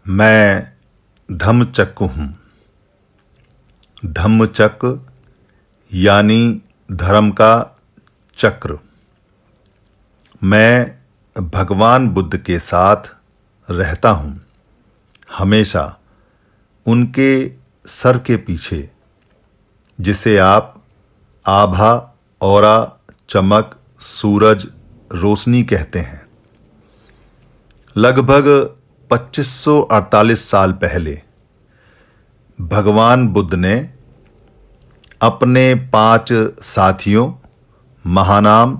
मैं धम्मचक्र हूँ। धम्मचक्र यानी धर्म का चक्र। मैं भगवान बुद्ध के साथ रहता हूँ, हमेशा उनके सर के पीछे, जिसे आप आभा, औरा, चमक, सूरज, रोशनी कहते हैं। लगभग 2548 साल पहले भगवान बुद्ध ने अपने 5 साथियों महानाम,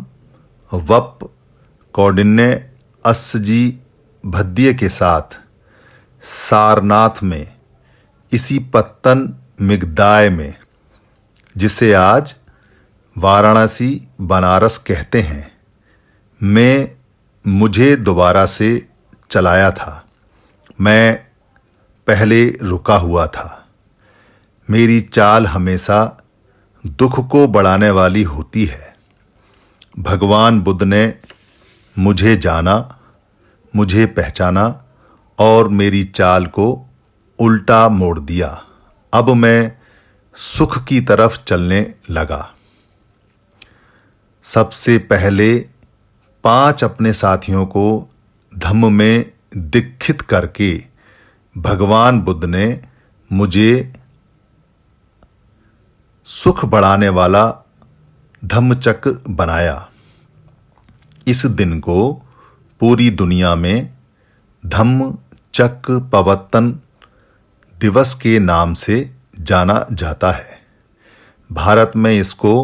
वप, कौंडिन्य, अस्सजी, भद्य के साथ सारनाथ में, इसी पत्तन मिगदाय में, जिसे आज वाराणसी बनारस कहते हैं, में मुझे दोबारा से चलाया था। मैं पहले रुका हुआ था। मेरी चाल हमेशा दुख को बढ़ाने वाली होती है। भगवान बुद्ध ने मुझे जाना, मुझे पहचाना और मेरी चाल को उल्टा मोड़ दिया। अब मैं सुख की तरफ चलने लगा। सबसे पहले 5 अपने साथियों को धम्म में दीक्षित करके भगवान बुद्ध ने मुझे सुख बढ़ाने वाला धम्मचक्र बनाया। इस दिन को पूरी दुनिया में धम्मचक्र प्रवर्तन दिवस के नाम से जाना जाता है। भारत में इसको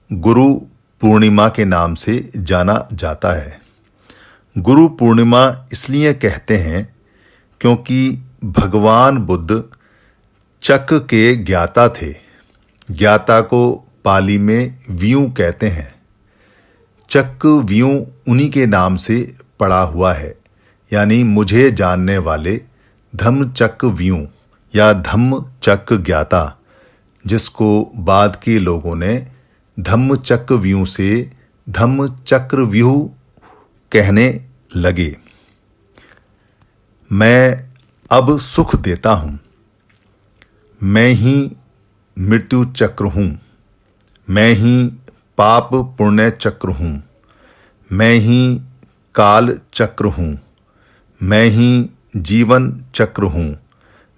गुरु पूर्णिमा के नाम से जाना जाता है। गुरु पूर्णिमा इसलिए कहते हैं क्योंकि भगवान बुद्ध चक्र के ज्ञाता थे। ज्ञाता को पाली में व्यू कहते हैं। चक्र व्यू उन्हीं के नाम से पड़ा हुआ है, यानी मुझे जानने वाले धम्मचक्र व्यू या धम्मचक्र ज्ञाता, जिसको बाद के लोगों ने धम्मचक्र व्यू से धम्मचक्र व्यू कहने लगे। मैं अब सुख देता हूँ। मैं ही मृत्यु चक्र हूँ। मैं ही पाप पुण्य चक्र हूँ। मैं ही काल चक्र हूँ। मैं ही जीवन चक्र हूँ।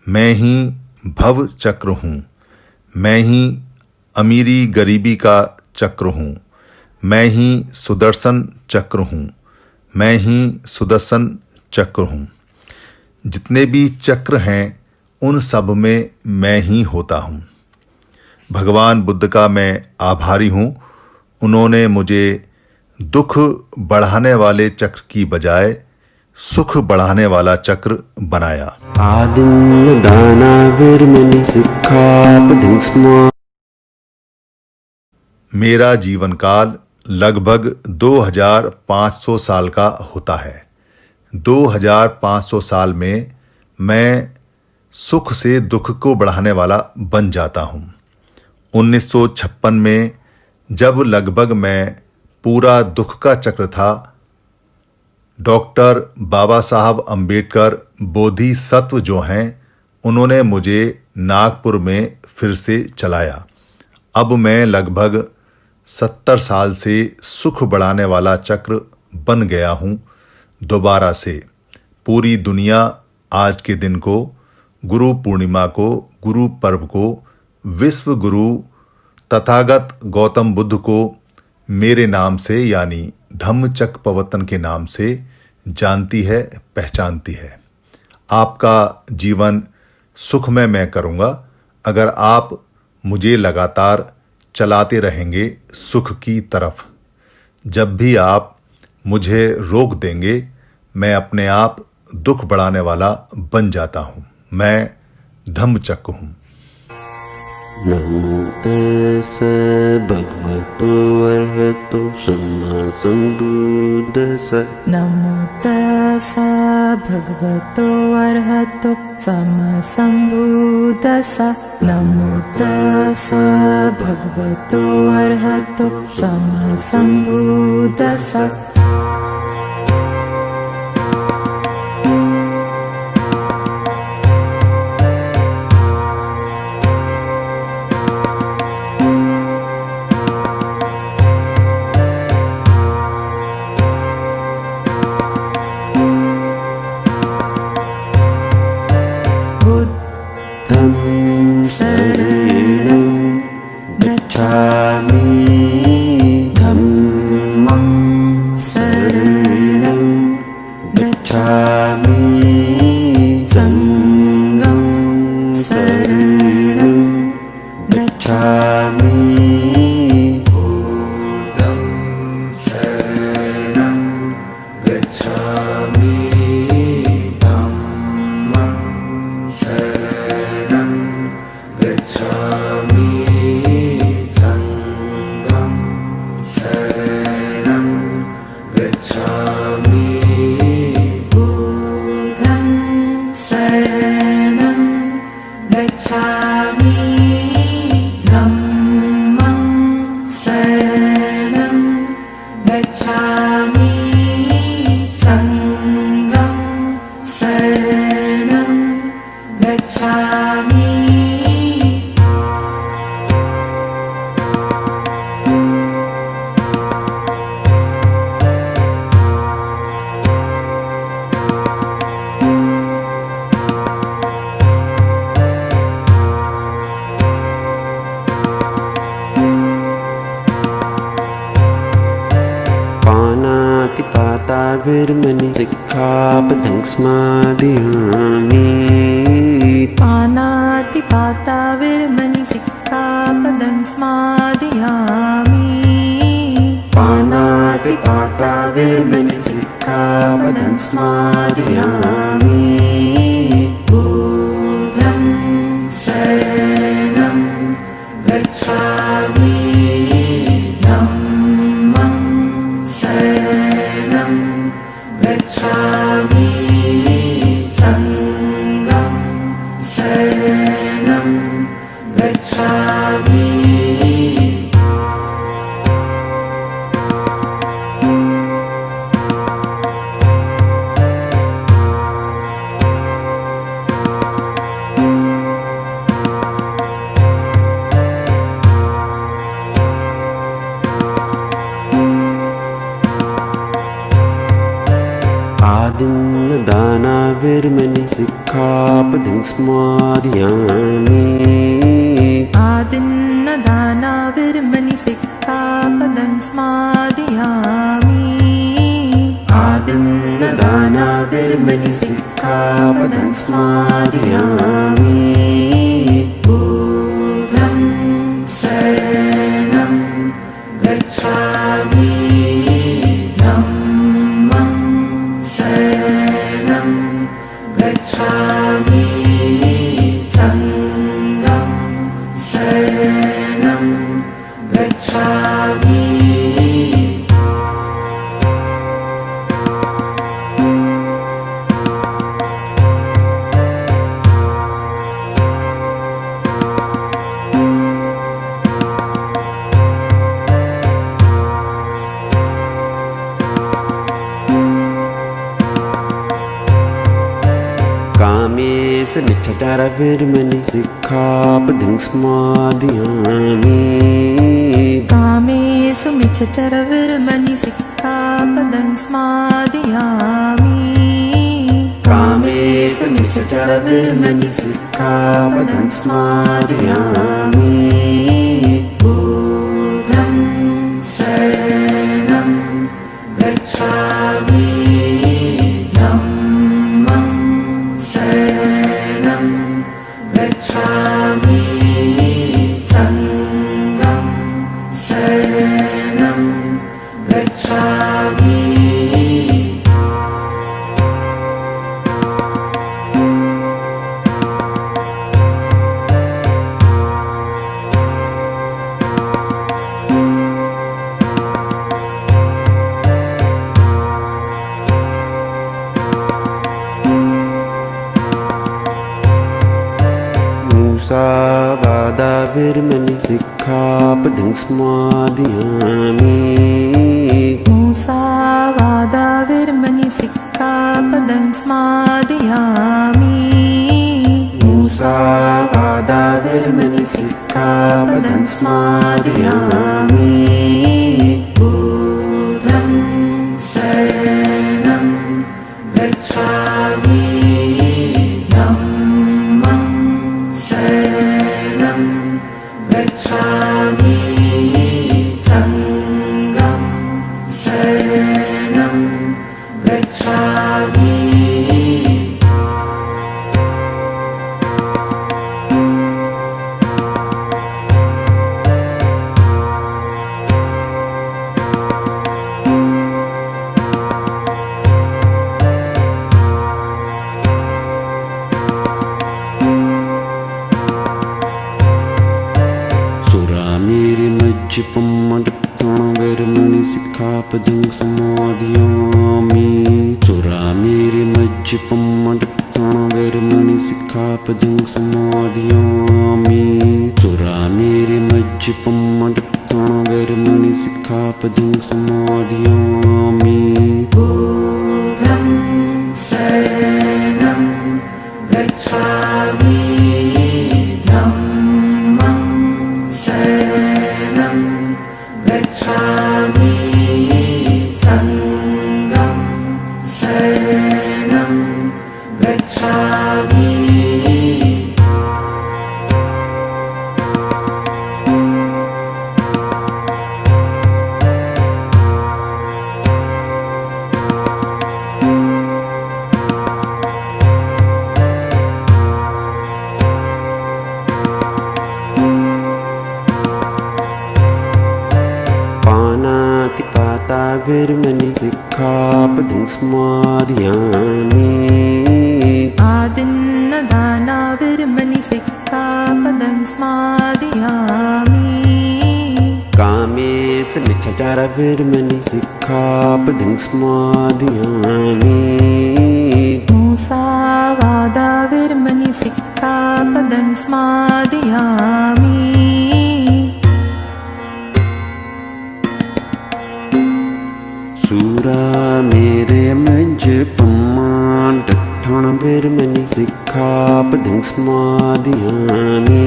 मैं ही भव चक्र हूँ। मैं ही अमीरी गरीबी का चक्र हूँ। मैं ही सुदर्शन चक्र हूँ। मैं ही सुदर्शन चक्र हूँ। जितने भी चक्र हैं उन सब में मैं ही होता हूँ। भगवान बुद्ध का मैं आभारी हूँ। उन्होंने मुझे दुख बढ़ाने वाले चक्र की बजाय सुख बढ़ाने वाला चक्र बनाया। आदिम दाना विरमणि सिक्खापदं स्म। मेरा जीवन काल लगभग 2500 साल का होता है। 2500 साल में मैं सुख से दुख को बढ़ाने वाला बन जाता हूँ। 1956 में जब लगभग मैं पूरा दुख का चक्र था, डॉक्टर बाबा साहब अम्बेडकर बोधिसत्व जो हैं, उन्होंने मुझे नागपुर में फिर से चलाया। अब मैं लगभग 70 साल से सुख बढ़ाने वाला चक्र बन गया हूँ। दोबारा से पूरी दुनिया आज के दिन को, गुरु पूर्णिमा को, गुरु पर्व को, विश्व गुरु तथागत गौतम बुद्ध को मेरे नाम से यानी धम्मचक्र प्रवर्तन के नाम से जानती है, पहचानती है। आपका जीवन सुखमय मैं करूँगा अगर आप मुझे लगातार चलाते रहेंगे सुख की तरफ। जब भी आप मुझे रोक देंगे, मैं अपने आप दुख बढ़ाने वाला बन जाता हूँ। मैं धम्मचक्र हूँ। नमो तस्सै भगवतो अरहतो सम्मा सम्बुद्दस्सै। नमो तस्सै भगवतो अरहतो सम्मा सम्बुद्दस्सै। नमो तस्सै भगवतो अरहतो सम्मा सम्बुद्दस्सै। गच्छामि Sangam Saranam गच्छामि Buddham Saranam Gacchami Dhammam Saranam Gacchami Sangam Saranam Gacchami पानातिपाता विरमणि सिक्खापदं स्मादयामि Panatipata Virmani Sikkhapadam Smadhiyami पानातिपाता विरमणि सिक्खापदं स्मादयामि Buddham Saranam Gacchami Dhammam Saranam Gacchami Sangam Saranam Gacchami आदिन्नदाना विरमणि सिक्खापदं स्मादयामि Adinadana Virmani Sikkhapadam Smadhiyami आदिन्नदाना विरमणि सिक्खापदं स्मादयामि Buddham Saranam Gacchami Dhammam Saranam Gacchami Sangam Saranam Gacchami Kamesh मिच्छटार विरमणि सिक्खापदं स्मादयामि Kamesu Michachara Virmani Sikkhapadam Smadhiyami Kamesh मिच्छटार विरमणि सिक्खापदं स्मादयामि Buddham Saranam Gacchami Dhammam Saranam Gacchami Sangam Saranam Gacchami मूसावादा विरमणि सिक्खापदं स्मादयामि Musavada Virmani Sikkhapadam Smadhiyami मूसावादा विरमणि सिक्खापदं स्मादयामि Buddham Saranam Gacchami Dhammam Saranam Gacchami Sangam Saranam Gacchami वेरमणि सिक्खापदं समादयामि सुरामेरमज्जपं वेरमणि सिक्खापदं समादयामि बुद्धं शरणं गच्छामि धम्मं शरणं गच्छामि संघं शरणं गच्छामि पानातिपाता वेरमणि सिक्खापदं समादयामि आदिन्नदाना विरमणि सिक्खापदं स्मादयामि कामेशमिच्छाचार वेरमणि सिक्खापदं समादयामि मुसावादा विरमणि सिक्खापदं स्मादयामि सुरामेरमज्जपं वेरमणि सिक्खापदं समादयामि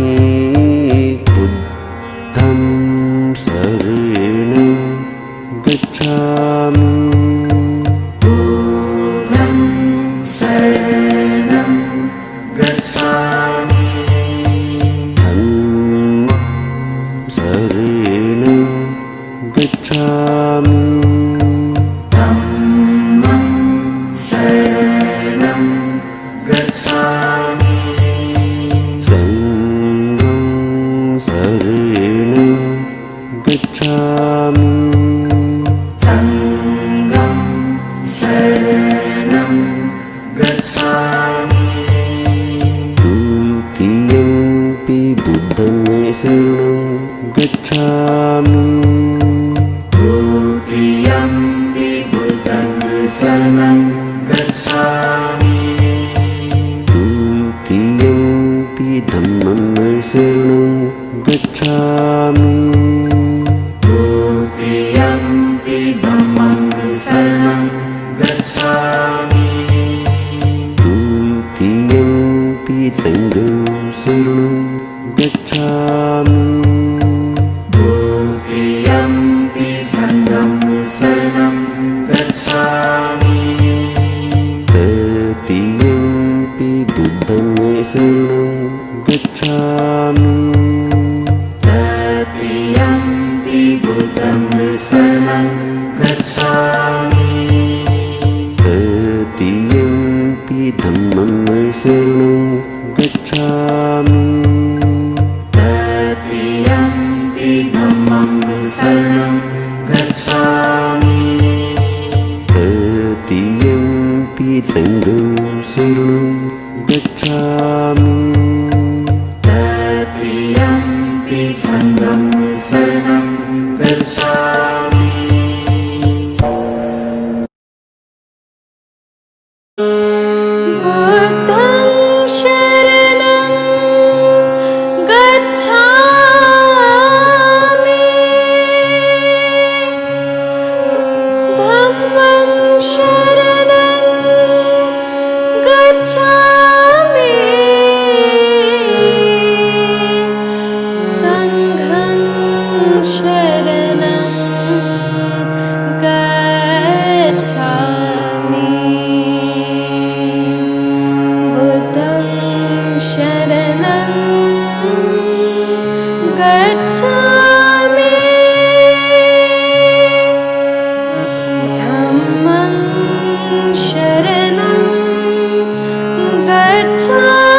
बुद्धं शरणं गच्छामि बुद्धं शरणं गच्छामि धम्मं शरणं गच्छामि धम्मं शरणं गच्छामि संघं शरणं गच्छामि संघं शरणं गच्छामि द्वितीयंपि बुद्धं शरणं गच्छामि द्वितीयंपि बुद्धं शरणं गच्छामि द्वितीयंपि धम्मं शरणं गच्छामि द्वितीयंपि धम्मं शरणं गच्छामि द्वितीयंपि संघं शरणं गच्छामि द्वितीयंपि संघं शरणं गच्छामि तृतीयंपि बुद्धं शरणं गच्छामि तृतीयंपि बुद्धं शरणं गच्छामि तृतीयंपि धम्मं शरणं गच्छामि तृतीयंपि धम्मं शरणं गच्छामि तृतीयंपि संघं शरणं गच्छामि तृतीयंपि संघं शरणं गच्छामि बुद्धं शरणं गच्छामि धम्मं शरणं गच्छामि संघं शरणं गच्छामि बुद्धं शरणं गच्छामि धम्मं शरणं गच्छामि